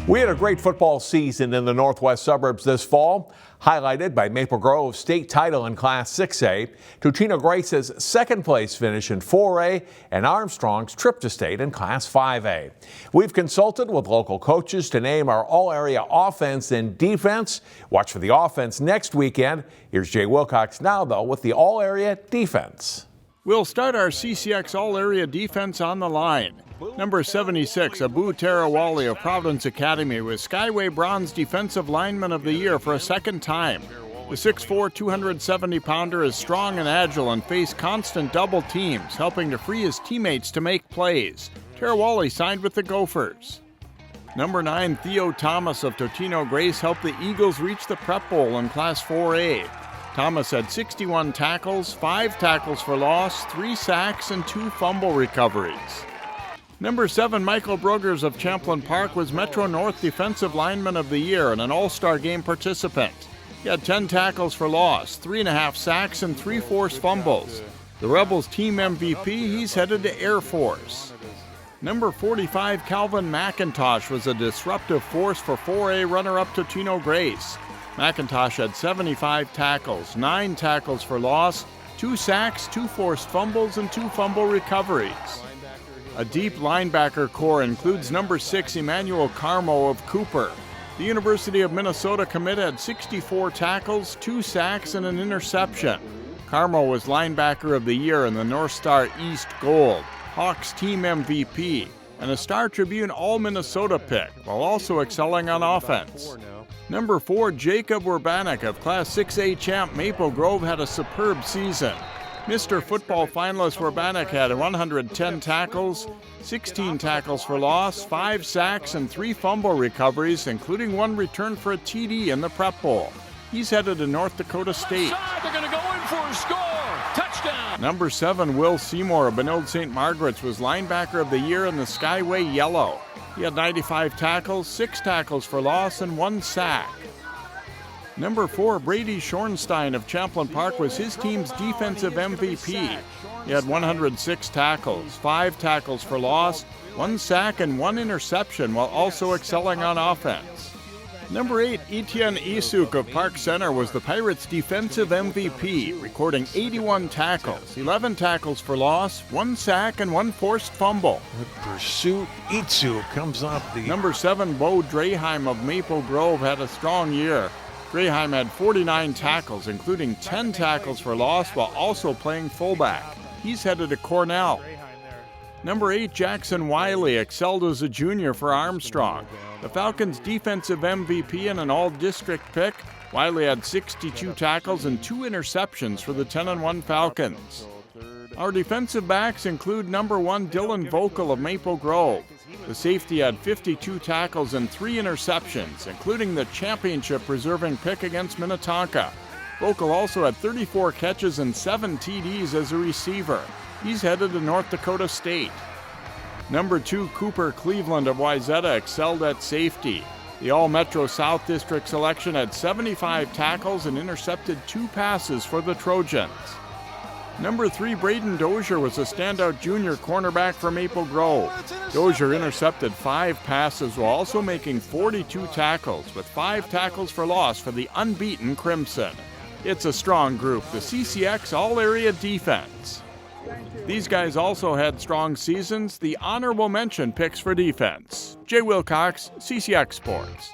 We had a great football season in the northwest suburbs this fall, highlighted by Maple Grove's state title in Class 6A, Totino-Grace's second place finish in 4A, and Armstrong's trip to state in Class 5A. We've consulted with local coaches to name our all-area offense and defense. Watch for the offense next weekend. Here's Jay Wilcox now, though, with the all-area defense. We'll start our CCX All-Area defense on the line. Number 76, Abu Tarawali of Providence Academy, was Skyway Bronze Defensive Lineman of the Year for a second time. The 6'4", 270-pounder is strong and agile and faced constant double teams, helping to free his teammates to make plays. Tarawali signed with the Gophers. Number 9, Theo Thomas of Totino-Grace helped the Eagles reach the Prep Bowl in Class 4A. Thomas had 61 tackles, 5 tackles for loss, 3 sacks, and 2 fumble recoveries. Number 7, Michael Brugers of Champlain Park was Metro North Defensive Lineman of the Year and an All-Star Game participant. He had 10 tackles for loss, 3.5 sacks, and 3 forced fumbles. The Rebels team MVP, he's headed to Air Force. Number 45, Calvin McIntosh was a disruptive force for 4A runner-up Totino-Grace. McIntosh had 75 tackles, 9 tackles for loss, 2 sacks, 2 forced fumbles, and 2 fumble recoveries. A deep linebacker core includes number 6, Emmanuel Carmo of Cooper. The University of Minnesota commit had 64 tackles, 2 sacks, and an interception. Carmo was linebacker of the year in the North Star East Gold, Hawks team MVP, and a Star Tribune All-Minnesota pick, while also excelling on offense. Number 4, Jacob Urbanek of Class 6A champ Maple Grove had a superb season. Mr. Football finalist Robbinsdale had 110 tackles, 16 tackles for loss, 5 sacks, and 3 fumble recoveries, including 1 return for a TD in the Prep Bowl. He's headed to North Dakota State. They're going to go in for a score. Touchdown. Number 7, Will Seymour of Benilde St. Margaret's was linebacker of the year in the Skyway Yellow. He had 95 tackles, 6 tackles for loss, and 1 sack. Number 4, Brady Schornstein of Champlain Park was his team's defensive MVP. He had 106 tackles, 5 tackles for loss, 1 sack, and 1 interception, while also excelling on offense. Number 8, Etienne Isuk of Park Center was the Pirates' defensive MVP, recording 81 tackles, 11 tackles for loss, 1 sack, and 1 forced fumble. The pursuit, Isuk comes off the... Number 7, Bo Draheim of Maple Grove had a strong year. Draheim had 49 tackles, including 10 tackles for loss, while also playing fullback. He's headed to Cornell. Number 8, Jackson Wiley excelled as a junior for Armstrong. The Falcons' defensive MVP and an all-district pick, Wiley had 62 tackles and 2 interceptions for the 10-1 Falcons. Our defensive backs include number 1, Dylan Vocal of Maple Grove. The safety had 52 tackles and 3 interceptions, including the championship-preserving pick against Minnetonka. Vocal also had 34 catches and 7 TDs as a receiver. He's headed to North Dakota State. Number 2, Cooper Cleveland of Wayzata excelled at safety. The All-Metro South District selection had 75 tackles and intercepted 2 passes for the Trojans. Number 3, Braden Dozier was a standout junior cornerback for Maple Grove. Dozier intercepted 5 passes while also making 42 tackles, with 5 tackles for loss for the unbeaten Crimson. It's a strong group, the CCX All-Area defense. These guys also had strong seasons. The honorable mention picks for defense. Jay Wilcox, CCX Sports.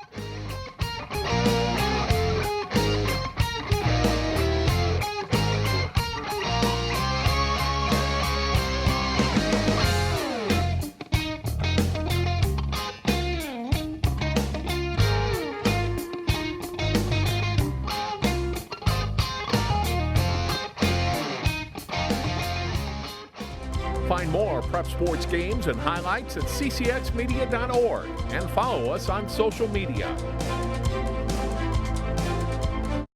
Find more prep sports games and highlights at ccxmedia.org and follow us on social media.